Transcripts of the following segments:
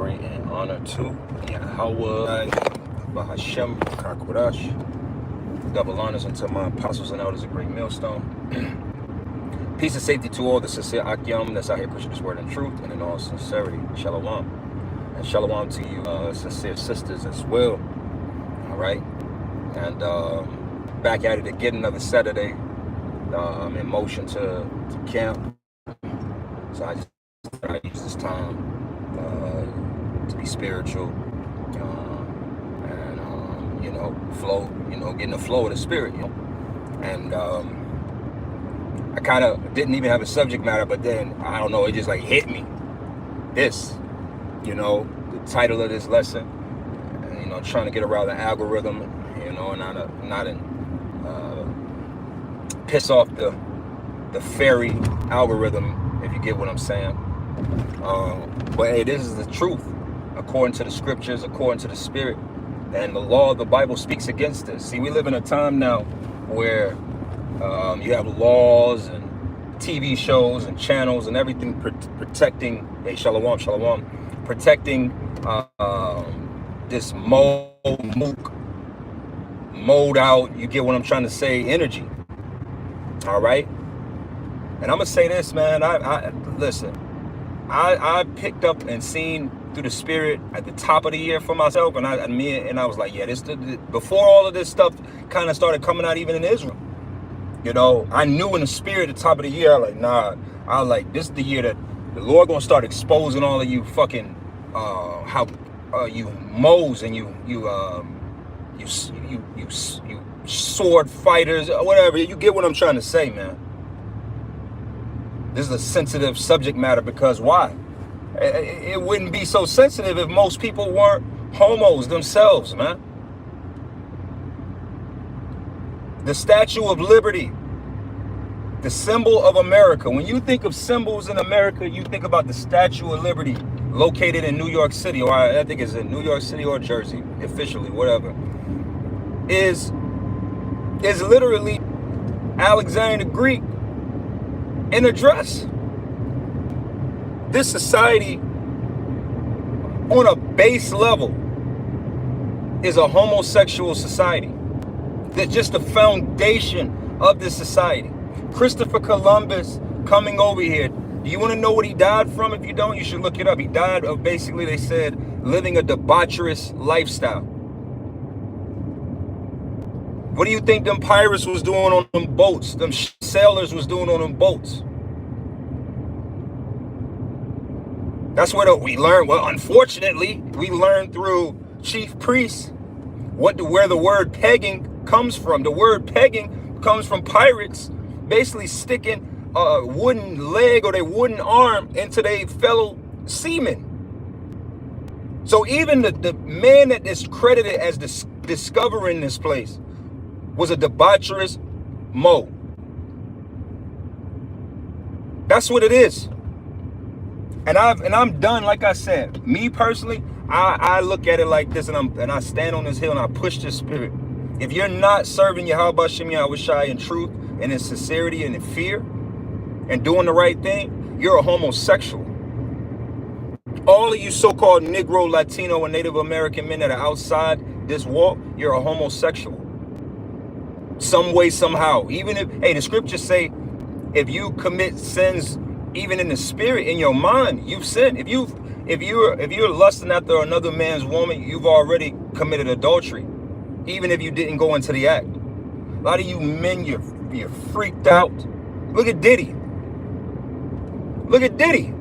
And honor to Yahweh, Bahashem, Kakodash. Double honors unto my apostles and elders, a great millstone. Peace and safety to all the sincere Akyam that's out here pushing this word in truth and in all sincerity. Shalom. And shalom to you, sincere sisters as well. All right. And back at it again another Saturday. I'm in motion to camp. So I use this time to be spiritual, and flow, getting the flow of the spirit, and I kind of didn't even have a subject matter, but then I don't know, it just like hit me. This, the title of this lesson, trying to get around the algorithm, and not piss off the fairy algorithm, if you get what I'm saying. But hey, this is the truth, according to the scriptures, according to the spirit, and the law of the Bible speaks against this. See, we live in a time now where you have laws and TV shows and channels and everything protecting, hey, shalom, protecting this mode out, you get what I'm trying to say, energy. All right. And I'm gonna say this, man. Listen. I picked up and seen through the spirit at the top of the year for myself, and I was like, yeah, before all of this stuff kind of started coming out, even in Israel. I knew in the spirit at the top of the year, this is the year that the Lord gonna start exposing all of you fucking how you moles and you sword fighters or whatever. You get what I'm trying to say, man. This is a sensitive subject matter because why? It wouldn't be so sensitive if most people weren't homos themselves, man. The Statue of Liberty, the symbol of America. When you think of symbols in America, you think about the Statue of Liberty located in New York City, or I think it's in New York City or Jersey, officially, whatever. Is literally Alexander the Greek in a dress. This society on a base level is a homosexual society. That's just the foundation of this society. Christopher Columbus coming over here. Do you want to know what he died from? If you don't, you should look it up. He died of, basically, they said, living a debaucherous lifestyle. What do you think them pirates was doing on them boats? Them sailors was doing on them boats? That's what we learned. Well, unfortunately, we learned through chief priests where the word pegging comes from. The word pegging comes from pirates basically sticking a wooden leg or their wooden arm into their fellow seamen. So even the man that is credited as discovering this place was a debaucherous Mo. That's what it is. And I'm done. Like I said, me personally, I look at it like this, and I stand on this hill and I push this spirit. If you're not serving Yahweh Shem Yahushai in truth and in sincerity and in fear and doing the right thing, you're a homosexual. All of you so-called Negro, Latino, and Native American men that are outside this walk, you're a homosexual. Some way, somehow. Even if, hey, the scriptures say, if you commit sins, even in the spirit, in your mind, you've sinned. If you're lusting after another man's woman, you've already committed adultery, even if you didn't go into the act. A lot of you men, you're freaked out. Look at Diddy. Look at Diddy.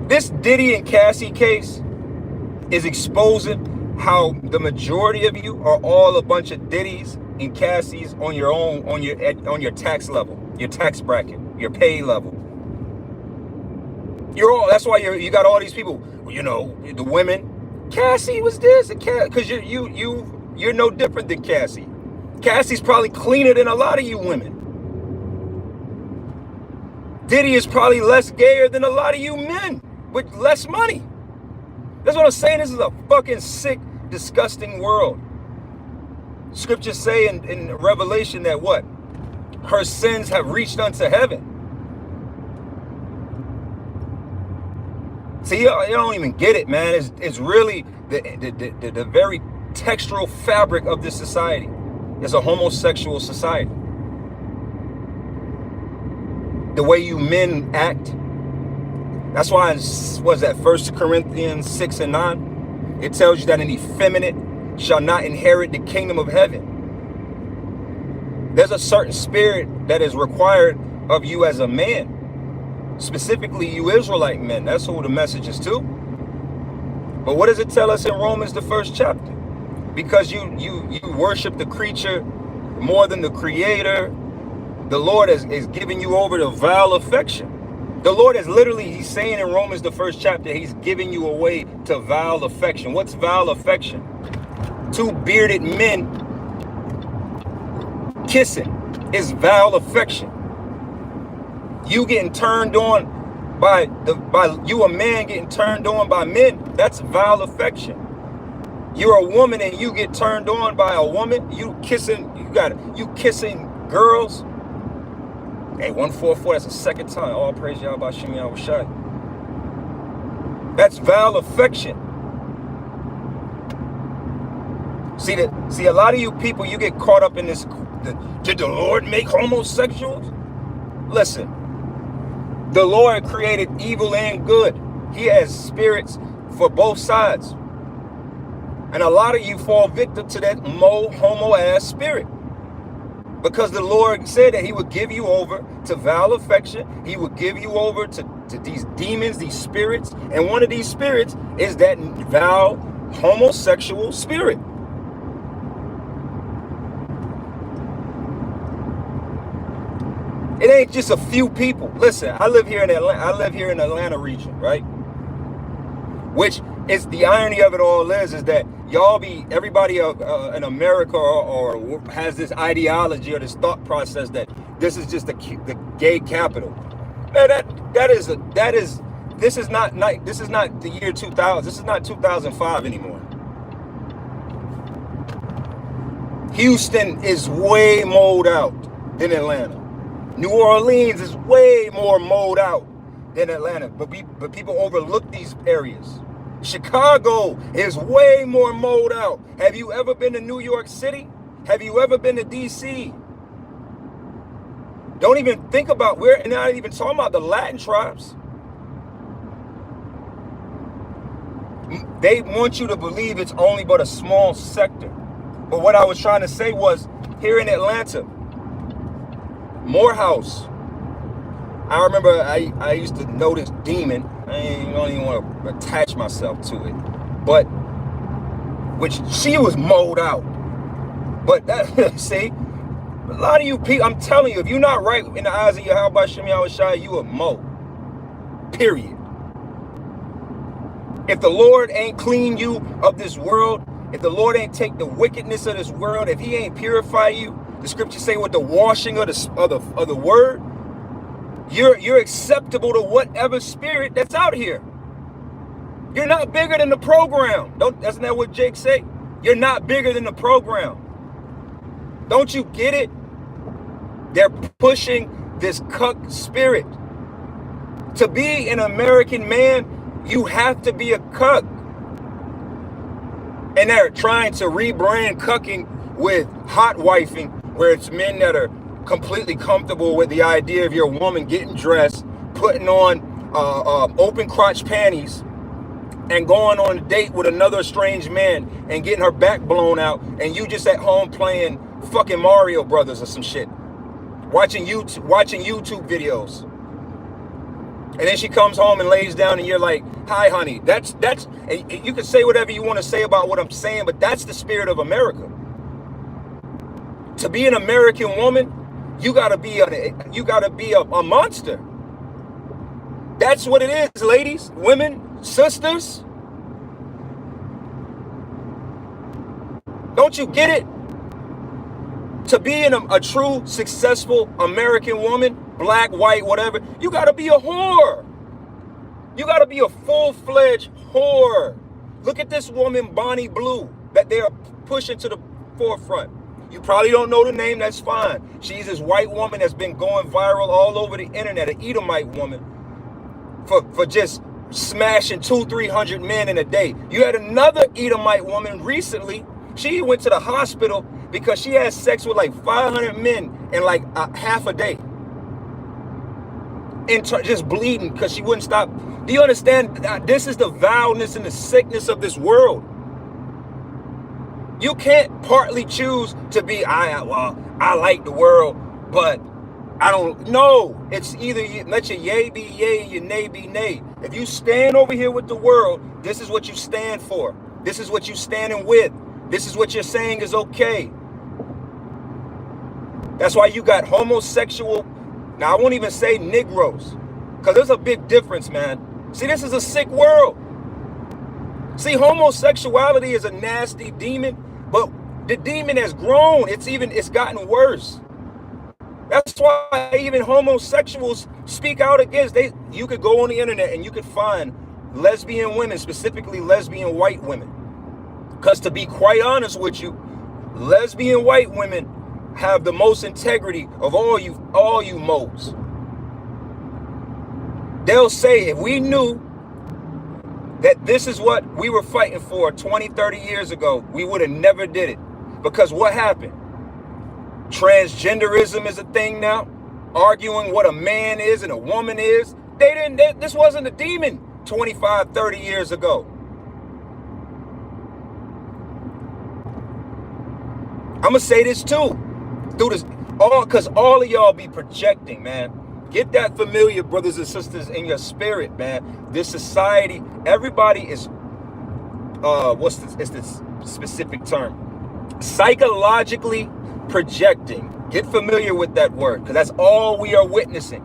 This Diddy and Cassie case is exposing how the majority of you are all a bunch of Diddies and Cassies on your tax level, your tax bracket, your pay level. That's why you got all these people, the women. Cassie was this, and because you're no different than Cassie. Cassie's probably cleaner than a lot of you women. Diddy is probably less gayer than a lot of you men with less money. That's what I'm saying. This is a fucking sick, disgusting world. Scriptures say in Revelation that what? Her sins have reached unto heaven. See, you don't even get it, man. It's really the very textural fabric of this society. It's a homosexual society. The way you men act. That's why it was that 1 Corinthians 6 and 9. It tells you that an effeminate shall not inherit the kingdom of heaven. There's a certain spirit that is required of you as a man. Specifically, you Israelite men. That's who the message is to. But what does it tell us in Romans, the 1st chapter? Because you worship the creature more than the creator, the Lord is giving you over to vile affection. The Lord is literally, he's saying in Romans, the 1st chapter, he's giving you away to vile affection. What's vile affection? Two bearded men kissing is vile affection. You getting turned on by you, a man getting turned on by men, that's vile affection. You're a woman and you get turned on by a woman, you kissing girls. Hey, 144, that's the second time. All praise Yahweh Shem Yahweh Shai. That's vile affection. See, a lot of you people, you get caught up in this. Did the Lord make homosexuals? Listen, the Lord created evil and good. He has spirits for both sides. And a lot of you fall victim to that homo-ass spirit. Because the Lord said that he would give you over to vile affection. He would give you over to these demons, these spirits. And one of these spirits is that vile homosexual spirit. It ain't just a few people. Listen, I live here in Atlanta. I live here in the Atlanta region, right? Which is the irony of it all is that everybody in America or has this ideology or this thought process that this is just the gay capital. Man, this is not the year 2000. This is not 2005 anymore. Houston is way mowed out than Atlanta. New Orleans is way more mowed out than Atlanta, but people overlook these areas. Chicago is way more mowed out. Have you ever been to New York City? Have you ever been to DC? Don't even think about, we're not even talking about the Latin tribes. They want you to believe it's only but a small sector. But what I was trying to say was, here in Atlanta, Morehouse, I remember I used to know this demon. I don't even want to attach myself to it, but which she was mowed out. But that, see, a lot of you people, I'm telling you, if you're not right in the eyes of Yahweh Shem Yahweh Shai, you a mow. Period. If the Lord ain't clean you of this world, if the Lord ain't take the wickedness of this world, if he ain't purify you, the scriptures say with the washing of the word, you're acceptable to whatever spirit that's out here. You're not bigger than the program. Isn't that what Jake say? You're not bigger than the program. Don't you get it? They're pushing this cuck spirit. To be an American man, you have to be a cuck. And they're trying to rebrand cucking with hot wifing, where it's men that are completely comfortable with the idea of your woman getting dressed, putting on open crotch panties, and going on a date with another strange man and getting her back blown out, and you just at home playing fucking Mario Brothers or some shit, watching YouTube videos. And then she comes home and lays down and you're like, hi honey. That's and you can say whatever you want to say about what I'm saying, but that's the spirit of America. To be an American woman, you gotta be a monster. That's what it is, ladies, women, sisters. Don't you get it? To be a true, successful American woman, black, white, whatever, you gotta be a whore. You gotta be a full-fledged whore. Look at this woman, Bonnie Blue, that they are pushing to the forefront. You probably don't know the name, that's fine. She's this white woman that's been going viral all over the internet, an Edomite woman, for just smashing 200-300 men in a day. You had another Edomite woman recently. She went to the hospital because she had sex with like 500 men in like half a day. And just bleeding because she wouldn't stop. Do you understand? This is the vileness and the sickness of this world. You can't partly choose to be, I like the world, but I don't know. It's either let your yay be yay, your nay be nay. If you stand over here with the world, this is what you stand for. This is what you standing with. This is what you're saying is okay. That's why you got homosexual. Now, I won't even say Negroes, because there's a big difference, man. See, this is a sick world. See, homosexuality is a nasty demon, but the demon has grown. It's gotten worse. That's why even homosexuals speak out against. You could go on the internet and you could find lesbian women, specifically lesbian white women. Because to be quite honest with you, lesbian white women have the most integrity of all you moles. They'll say, if we knew that this is what we were fighting for 20, 30 years ago, we would have never did it. Because what happened? Transgenderism is a thing now. Arguing what a man is and a woman is. This wasn't a demon 25, 30 years ago. I'm going to say this too. Because all of y'all be projecting, man. Get that familiar, brothers and sisters, in your spirit, man. This society, everybody is, it's this specific term? Psychologically projecting. Get familiar with that word, because that's all we are witnessing.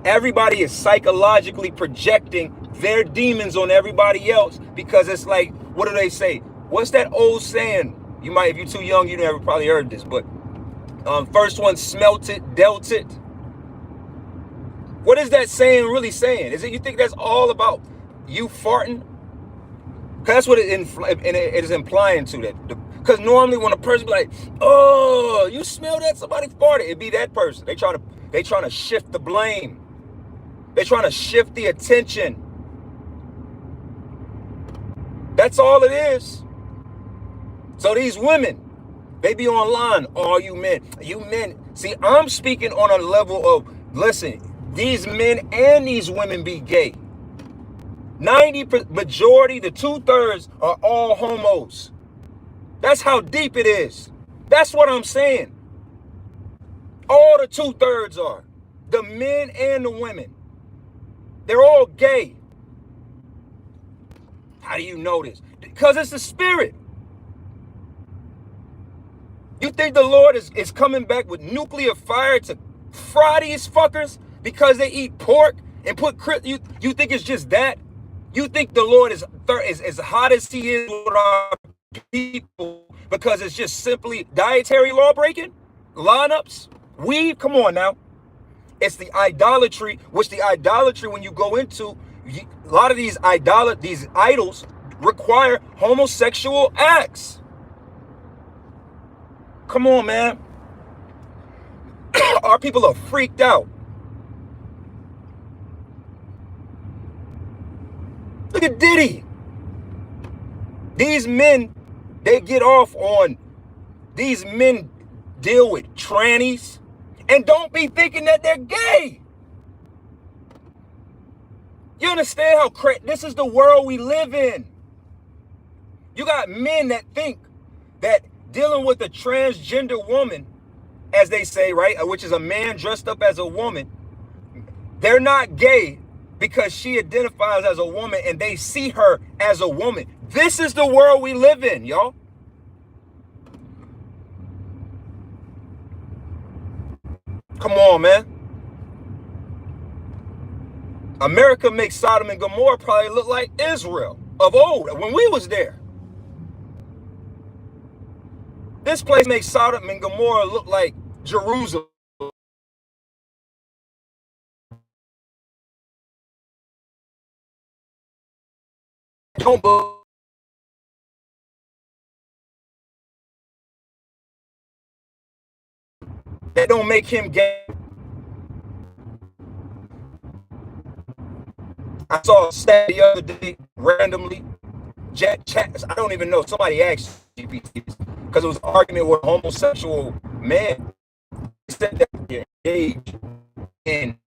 Everybody is psychologically projecting their demons on everybody else, because it's like, what do they say? What's that old saying? You might, if you're too young, you never probably heard this, but first one smelt it, dealt it. What is that saying really saying? Is it, you think that's all about you farting? That's what it is implying to that. Because normally when a person be like, oh, you smell that? Somebody farted. It'd be that person. They trying to shift the blame. They're trying to shift the attention. That's all it is. So these women, they be online. All you men. See, I'm speaking on a level of, listen, these men and these women be gay. 90% majority, the 2/3 are all homos. That's how deep it is. That's what I'm saying. All the 2/3 are. The men and the women. They're all gay. How do you know this? Because it's the spirit. You think the Lord is coming back with nuclear fire to fry these fuckers because they eat pork and put you think it's just that? You think the Lord is as hot as he is with our people because it's just simply dietary law breaking? Lineups? Weed? Come on now. It's the idolatry, when you go into, a lot of these idols require homosexual acts. Come on, man. Our people are freaked out. Look at Diddy. These men, they get off on, these men deal with trannies and don't be thinking that they're gay. You understand how this is the world we live in. You got men that think that dealing with a transgender woman, as they say, right, which is a man dressed up as a woman, they're not gay because she identifies as a woman and they see her as a woman. This is the world we live in, y'all. Come on, man. America makes Sodom and Gomorrah probably look like Israel of old when we was there. This place makes Sodom and Gomorrah look like Jerusalem. Don't believe. That don't make him gay. I saw a stat the other day randomly. Chat, I don't even know. Somebody asked GPT because it was an argument with a homosexual man. He said that they're engaged in